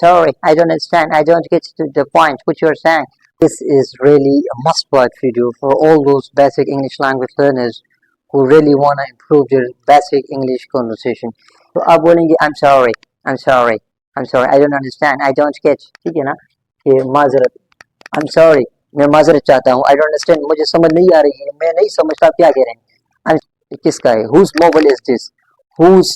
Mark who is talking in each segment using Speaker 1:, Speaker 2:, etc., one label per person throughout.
Speaker 1: sorry, I don't understand. I don't get to the point what you're saying. This is really a must-watch video for all those basic English language learners who really want to improve their basic English conversation. तो आप बोलेंगे I'm sorry, I'm sorry, I'm sorry, I don't understand, I don't get. ठीक है ना, कि माजरत, I'm sorry, मैं माजरत चाहता हूँ, I don't understand, मुझे समझ नहीं आ रही है, मैं नहीं समझता आप क्या कह रहे हैं. किसका है? Whose mobile is this? Whose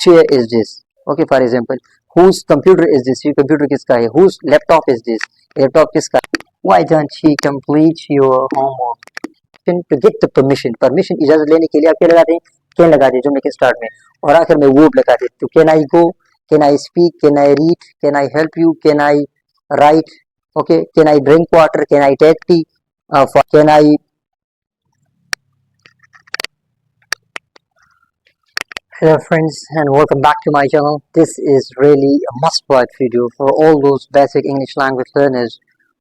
Speaker 1: chair is this? Okay, for example, whose computer is this? ये computer किसका है? Whose laptop is this? laptop किसका है? Why don't she complete your homework? To get the permission, इजाजत लेने के लिए आप क्या लगाते हैं? कैन लगाते हैं जुमले के स्टार्ट में, और आखिर में वर्ब लगाते हैं. तो can I go, can I speak, can I read, can I help you, can I write, okay, can I drink water, can I take tea, can I. Hello friends and welcome back to my channel. This is really a must-watch video for all those basic English language learners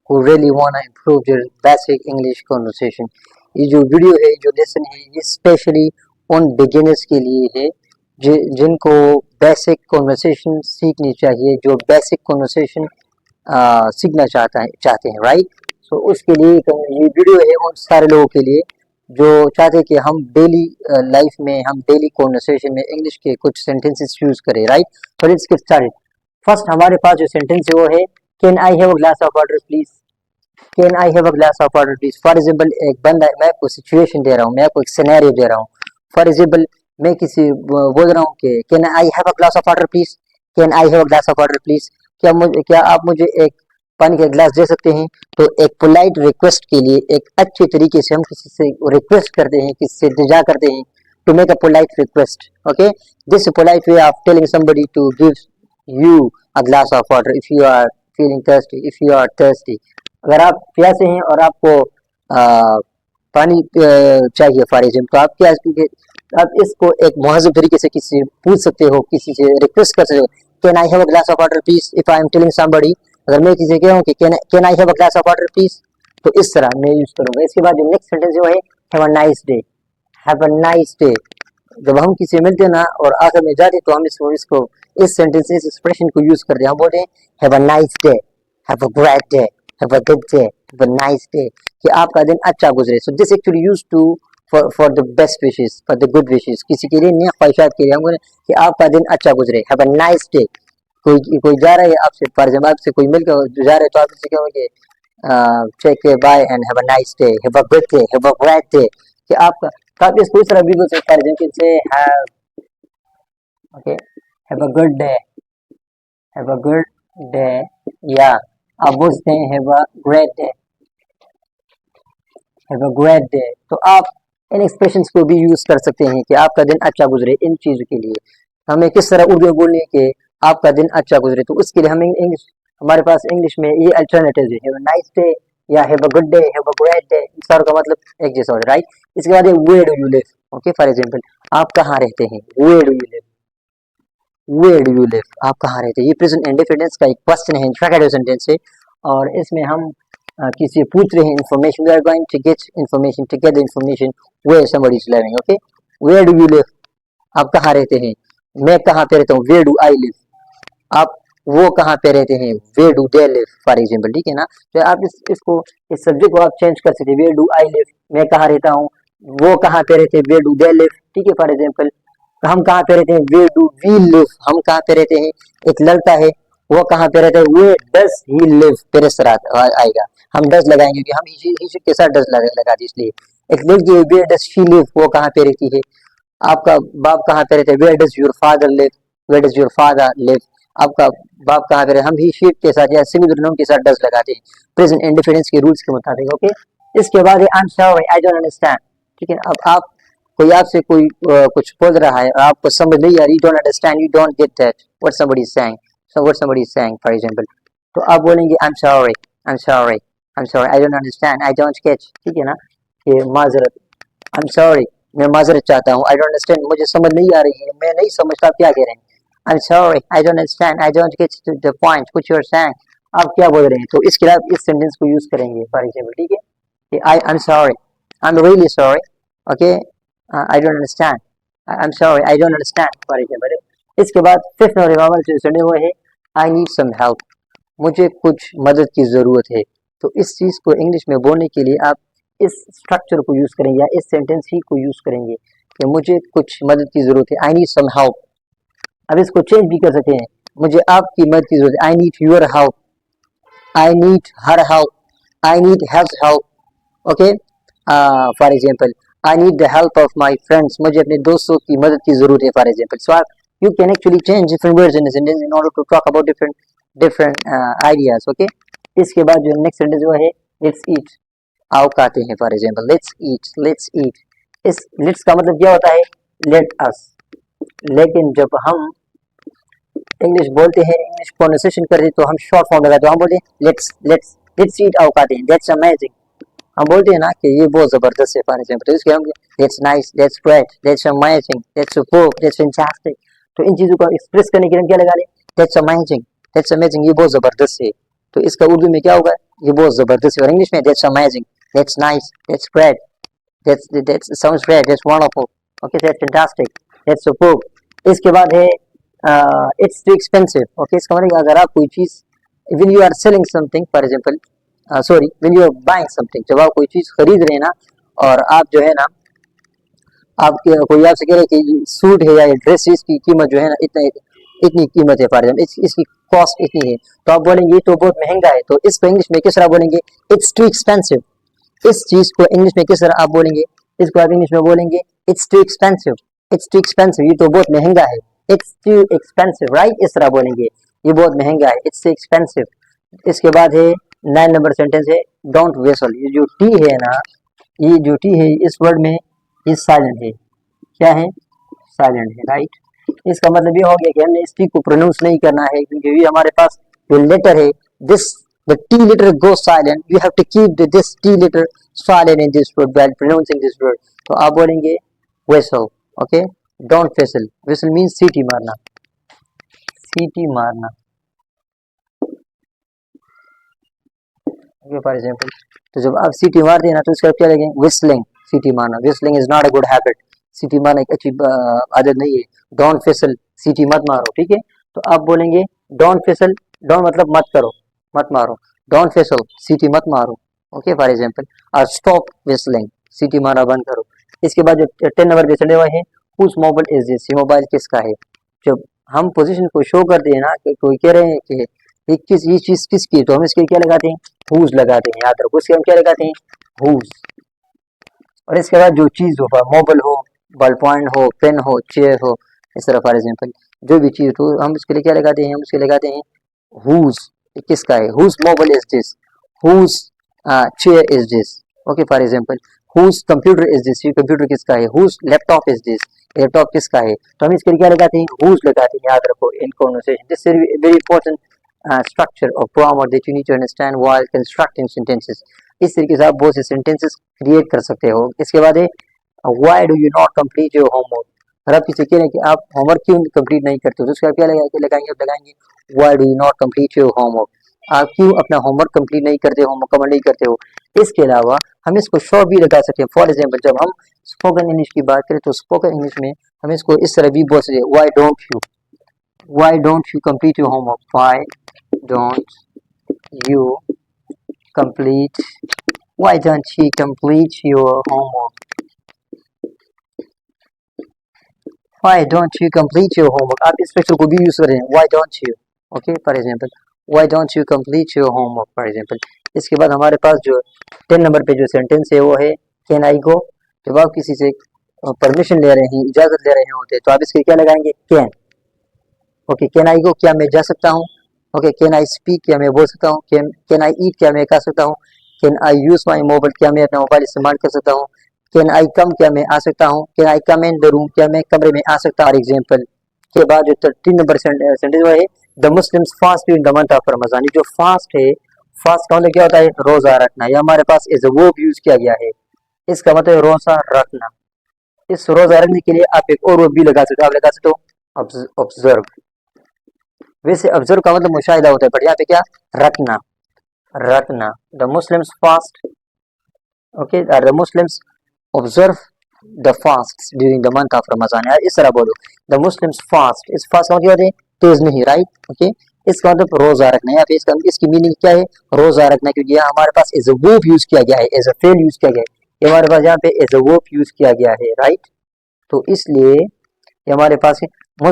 Speaker 1: who really want to improve their basic English conversation. ये जो video है, जो lesson है, ये specially उन beginners के लिए है जिनको बेसिक कन्वर्सेशन सीखनी चाहिए, जो बेसिक कन्वर्सेशन सीखना चाहते हैं, राइट. सो उसके लिए ये वीडियो है उन सारे लोगों के लिए जो चाहते हैं कि हम डेली लाइफ में, हम डेली कन्वर्सेशन में इंग्लिश के कुछ सेंटेंसेस यूज करें, right. So let's get started. First हमारे पास जो सेंटेंस है वो है can I have a glass of water please. Can I have a glass of water please. For example, एक बंदा, मैं आपको सिचुएशन दे रहा हूँ, मैं आपको एक सिनेरियो दे रहा हूँ. फॉर एग्जांपल, मैं किसी बोल रहा हूँ कि can I have a glass of water please, can I have a glass of water please. क्या आप मुझे एक पानी का गिलास दे सकते हैं? तो एक पोलाइट रिक्वेस्ट के लिए, एक अच्छे तरीके से हम किसी से रिक्वेस्ट करते हैं, किसी से इल्तिजा करते हैं, to make a polite request. Okay, this polite way of telling somebody to give you a glass of water if you are feeling thirsty, if you are thirsty. अगर आप प्यासे हैं और आपको पानी चाहिए फॉर एग्जाम्पल, तो आप क्या, आप इसको एक मुहज़्ज़ब तरीके से किसी से पूछ सकते हो, किसी से रिक्वेस्ट कर सकते हो, can I have a glass of water please if I am telling somebody. अगर मैं किसी से कह रहा हूँ कि can I have a glass of water please, तो इस तरह मैं यूज करूंगा. इसके बाद जो नेक्स्ट सेंटेंस जो है have a nice day. Have a nice day. जब हम किसी मिलते हैं ना और आखिर में जाते तो हम इसको इस सेंटेंस, इस एक्सप्रेशन को यूज करते हैं. हम बोलते हैं have a nice day, have a great day, have a good day, have a nice day, कि आपका दिन अच्छा गुजरे. So this actually use to for the best wishes, for the good wishes, किसी के लिए नया ख्वाहिशात के लिए हम बोले कि आपका दिन अच्छा गुजरे, हैव अ नाइस डे. कोई जा रहा है आपसे, फॉर एग्जाम्पल आपसे कोई मिलकर जा रहा है तो आप इससे कहोगे take bye and have a nice day, have a good day, have a great day, कि आपका. तो आप इसको इस तरह भी बोल सकते हैं, जैसे से have, okay, have a good day, have a good day, या आप बोल सकते हैं have a great day, have a great day. तो आप इन एक्सप्रेशंस को भी यूज कर सकते हैं कि आपका दिन अच्छा गुजरे. इन चीजों के लिए हमें किस तरह उर्दू बोलने के आपका दिन अच्छा गुजरे, तो उसके लिए हमें इंग्लिश, हमारे पास इंग्लिश में ये अल्टरनेटिव है, हैव अ नाइस डे या have a good day, have a great day. इन सारों का मतलब एक जैसा होता है, राइट. इसके बाद where do you live. Okay, for example, आप कहाँ रहते हैं? Where do you live, where do you live, आप कहाँ रहते हैं. ये प्रेजेंट इंडिफिनेंस का एक क्वेश्चन है, इंट्रोगेटिव सेंटेंस है, और इसमें हम किसी पूछ रहे हैं information. We are going to get information, to get the information where somebody is living. Okay, where do you live, आप कहाँ रहते हैं. मैं कहाँ पे रहता हूँ, वेयर डू आई लिव. आप वो कहाँ पे रहते हैं, where do they live, for example. ठीक है ना. तो आप इसको, इस सब्जेक्ट को आप चेंज कर सकते हैं, वेयर डू आई लिव, मैं कहाँ रहता हूँ, वो कहाँ पे रहते हैं, वेयर डू दे लिव. ठीक है, फॉर एग्जाम्पल, हम कहाँ पे रहते हैं, वेयर डू वी लिव, हम कहाँ पे रहते हैं. एक लड़का है, वो कहाँ पे रहता है, वेयर डज ही लिव, फिर इस तरह आएगा. हम डज लगाएंगे क्योंकि हम ही के साथ डज लगा दी, इसलिए. एक लड़की है, वेयर डज शी लिव, वो कहाँ पे रहती है. आपका बाप कहाँ पे रहते हैं, where does your father live, where does your father live. आपका बाप कहाँ पे रहे, हम ही शीट के साथ या सिंगुलर नाउन के साथ डज लगाते हैं प्रेजेंट इंडिफिनेंस के रूल्स के मुताबिक. ओके, इसके बाद I am sorry, I don't understand. ठीक है, अब आप, कोई आपसे कोई कुछ बोल रहा है और आपको समझ नहीं आ रही, you don't understand, you don't get that what somebody is saying. So what somebody is saying for example, तो आप बोलेंगे I am sorry, I am sorry, I am sorry, I don't understand, I don't get. ठीक है ना, ये माजरत, I am sorry, मैं माजरत चाहता हूँ, आई डोंट अंडरस्टैंड, मुझे समझ नहीं आ रही है, मैं नहीं समझता आप क्या कह रहे हैं. I'm sorry, I don't understand, I don't get to the point what you're saying. आप क्या बोल रहे हैं. तो इसके लिए आप इस सेंटेंस को यूज करेंगे फॉर एग्जाम्पल. ठीक है, कि I'm sorry, I'm really sorry, okay, I don't understand, I'm sorry, I don't understand for example. इसके बाद फिफ्थ और रिवाइवल जो सुने हुए हैं, आई नीड सम हेल्प, मुझे कुछ मदद की ज़रूरत है। तो इस चीज़ को इंग्लिश में बोलने के लिए आप इस स्ट्रक्चर को यूज़ करेंगे या इस सेंटेंस ही को यूज़ करेंगे कि मुझे कुछ मदद की ज़रूरत है, आई नीड सम हेल्प। अब इसको चेंज भी कर सकते हैं, मुझे आपकी मदद की ज़रूरत है, I need your help, I need her help, I need his help. Okay, for example I need the help of my friends, मुझे अपने दोस्तों की मदद की ज़रूरत है for example. So you can actually change different words in a sentence in order to talk about different ideas. Okay, इसके बाद जो नेक्स्ट सेंटेंस वो है लेट्स ईट, आओ खाते हैं फॉर एग्जांपल, लेट्स ईट। इस लेट्स का मतलब क्या होता है, लेट अस। लेकिन जब हम इंग्लिश बोलते हैं, इंग्लिश प्रोनाउंसिएशन करते हैं, तो हम शॉर्ट फॉर्म लगाते हैं, हम बोलते हैं लेट्स ईट, आओ खाते हैं, दैट्स अमेजिंग। हम बोलते हैं ना कि ये बहुत जबरदस्त है फॉर एग्जांपल, तो इसके हम that's nice, that's great, that's amazing, that's superb, that's fantastic. तो इन चीज़ों को एक्सप्रेस करने के लिए हम क्या लगा लें, दैट्स अमेजिंग, ये बहुत ज़बरदस्त है। तो इसका उर्दू में क्या होगा, ये बहुत ज़बरदस्त है, और इंग्लिश में that's amazing, that's nice, that's great, that's sounds great, that's wonderful, okay, that's fantastic, that's superb. इसके बाद है इट्स टू एक्सपेंसिव। ओके, इसका मतलब अगर आप कोई चीज़, when you are selling something for example, sorry, when you are buying something, जब आप कोई चीज़ खरीद रहे हैं ना, और आप जो है ना, आप कोई आपसे कह रहे हैं कि सूट है या ड्रेस, इसकी कीमत जो है ना इतनी कीमत है फॉर एग्जाम्पल, इसकी कॉस्ट इतनी है, तो आप बोलेंगे ये तो बहुत महंगा है। तो इसको इंग्लिश में किस तरह बोलेंगे, इट्स टू एक्सपेंसिव। इस चीज़ को इंग्लिश में किस तरह आप बोलेंगे, इसको आप इंग्लिश में बोलेंगे it's too expensive, it's too expensive, ये तो बहुत महंगा है, इट्स टू एक्सपेंसिव, राइट, इस तरह बोलेंगे, ये बहुत महंगा है, इट्स टू एक्सपेंसिव। इसके बाद है 9 नंबर सेंटेंस है डोंट वेसल। ये जो टी है ना, ये जो टी है इस वर्ड में ये साइलेंट है, क्या है, साइलेंट है, राइट। इसका मतलब ये हो गया कि हमने इस टी को प्रोनाउंस नहीं करना है, क्योंकि ये हमारे पास जो लेटर है, this the T letter go silent, you have to keep this T letter silent in this word while pronouncing this word. तो आप बोलेंगे whistle, okay, don't whistle, whistle means सीटी मारना, सीटी मारना, ओके, फॉर एग्जांपल। तो जब आप सीटी मारते हैं ना, तो इसका क्या लगेगा, विस्लिंग, सीटी मारना, whistling is not a good habit, सीटी मारना एक अच्छी आदत नहीं है। डोंट फिसल, सीटी मत मारो, ठीक है। तो आप बोलेंगे डोंट फिसल, डोंट मतलब मत करो, मत मारो, डोंट फिसल, सीटी मत मारो, ओके, फॉर एग्जांपल। और स्टॉप विस्लिंग, सीटी मारना बंद करो। इसके बाद जो 10 नंबर पे चले हुए हैं, हुज मोबाइल इज दिस, ये मोबाइल किसका है। जब हम पोजीशन को शो करते हैं ना, कि कोई कह रहे हैं कि ये चीज किसकी है, तो हम इसके क्या लगाते हैं, हुज लगाते हैं, याद रखो, इसके हम क्या लगाते हैं, हुज। और इसके बाद जो चीज हो, मोबाइल हो, बॉल पॉइंट हो, पेन हो, चेयर हो, इस तरह फॉर एग्जांपल जो भी चीज हो, हम इसके लिए क्या लगाते हैं, हम इसके लगाते हैं हुज, किसका है, whose mobile is this, whose chair is this, okay, for example whose computer is this, ये कंप्यूटर किसका है, whose laptop is this, laptop किसका है। तो हम इसके लिए क्या लगाते हैं, हुज लगाते हैं, याद रखो in conversation, this is very important structure of grammar that you need to understand while constructing sentences। इस तरीके से आप बहुत से sentences create कर सकते हो। इसके बाद है why do you not complete your homework। अगर आप किसी कह रहे हैं कि आप होमवर्क क्यों कंप्लीट नहीं करते हो, तो उसका क्या लगाएंगे, आप लगाएंगे why do you not complete your homework, आप क्यों अपना होमवर्क कंप्लीट नहीं करते हो, मुकम्मल नहीं करते हो। इसके अलावा हम इसको शॉर्ट भी लगा सकते हैं। फॉर एग्जाम्पल जब हम स्पोकन इंग्लिश की बात करें, तो स्पोकन इंग्लिश में हम इसको इस तरह भी बोल सकते हैं, why don't you complete your homework, why don't you complete, why don't you complete your homework, why don't you complete your homework। आप इस स्ट्रक्चर को भी यूज कर रहे हैं, why don't you, okay, for example why don't you complete your homework, for example. इसके बाद हमारे पास जो 10 नंबर पे जो सेंटेंस है वो है कैन आई गो। जब आप किसी से परमिशन ले रहे हैं, इजाजत ले रहे होते हैं, तो आप इसके क्या लगाएंगे, कैन, ओके, कैन आई गो, क्या मैं जा सकता हूँ, ओके, कैन आई स्पीक, क्या मैं बोल सकता हूँ, कैन आई ईट, क्या मैं खा सकता हूँ, can I use my mobile, क्या मैं अपना मोबाइल इस्तेमाल कर सकता हूँ, कैन आई कम, क्या मैं आ सकता हूँ, can I come in the room, क्या मैं कमरे में आ सकता हूँ, फॉर एग्जाम्पल। के बाद जो 13 नंबर सेंटेंस वो है the Muslims fast during the month of Ramzan. जो फास्ट है, फास्ट का मतलब क्या होता है, रोजा रखना। यह हमारे पास एज अ वर्ब यूज किया गया है, इसका मतलब रोजा रखना। इस रोजा रखने के लिए आप एक और वर्ब भी लगा सकते हो, आप लगा सकते हो ऑब्जर्व। वैसे ऑब्जर्व का मतलब मुशाहिदा होता है, पर यहाँ पे क्या, रखना, रखना। The Muslims fast, okay, the Muslims observe the fast during the month of Ramzan. यार इस तरह बोलो, द मुस्लिम्स फास्ट, इस फास्ट का मतलब तेज नहीं, राइट, ओके, इसका मतलब रोजा रखना है। यहाँ पे इसकी मीनिंग क्या है, रोजा रखना, क्योंकि यहाँ हमारे पास एज अ वर्ब यूज किया गया है, एज अ फेल यूज किया गया है, ये हमारे पास यहाँ पे एज अ वर्ब यूज किया गया है, राइट। तो इसलिए ये हमारे पास है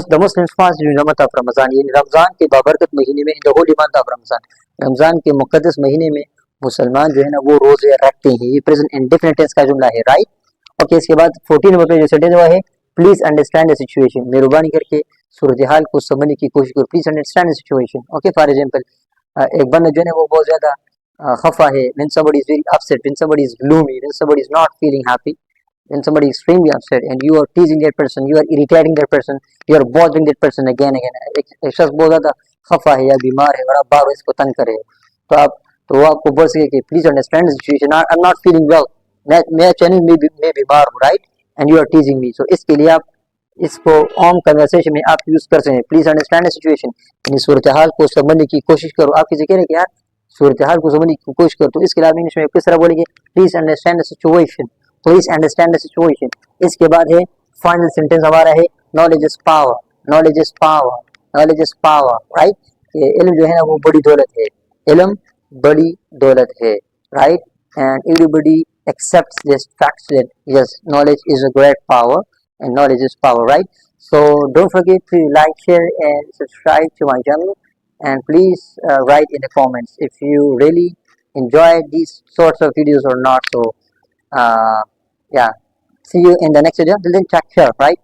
Speaker 1: the Muslim fast during the month of Ramzan, ये रमजान के बाबरकत महीने में, in the Holi month of Ramzan, Ramzan के मुकद्दस महीने में मुसलमान जो है ना वो रोजे रखते हैं। ये प्रेजेंट इंडेफिनिट टेंस का जुमला है, राइट। ओके, इसके बाद 14 नंबर पे जो सेंटेंस हुआ है, प्लीज अंडरस्टैंड द सिचुएशन, मेहरबानी करके सूरत हाल को समझने की कोशिश करो, please understand the situation. Okay, for example एक बंदा जो है ना वो बहुत ज्यादा खफा है, when somebody is very upset, when somebody is gloomy, when somebody is not feeling happy, when somebody is extremely upset and you are teasing that person, you are irritating that person, you are bothering that person again again, एक शख्स बहुत ज्यादा खफा है या बीमार है और आप बार बार इसको तंग कर रहे हो, तो वो आपको बोल सके कि please understand the situation, I am not feeling well, मैं चैनल में बीमार हूँ, right, and you are teasing me. So इसके लिए आप इसको आम कन्वर्सेशन में आप यूज कर सकते हैं, प्लीज अंडरस्टैंड द सिचुएशन, यानी सूरत हाल को समझने की कोशिश करो। आप किसी कह रहे हैं कि यार सूरत हाल को समझने की कोशिश करो, तो इसके लिए आप इंग्लिश में किस तरह बोलेंगे, please understand the situation, please understand the situation. इसके बाद है फाइनल सेंटेंस हमारा है, knowledge is power, knowledge is power, knowledge is power, right. ये इल्म जो है ना वो बड़ी दौलत है, इल्म बड़ी दौलत है, right, and everybody accepts this fact that yes, knowledge is a great power and knowledge is power, right? So don't forget to like, share and subscribe to my channel, and please write in the comments if you really enjoy these sorts of videos or not. So yeah, see you in the next video. Till then, take care, right?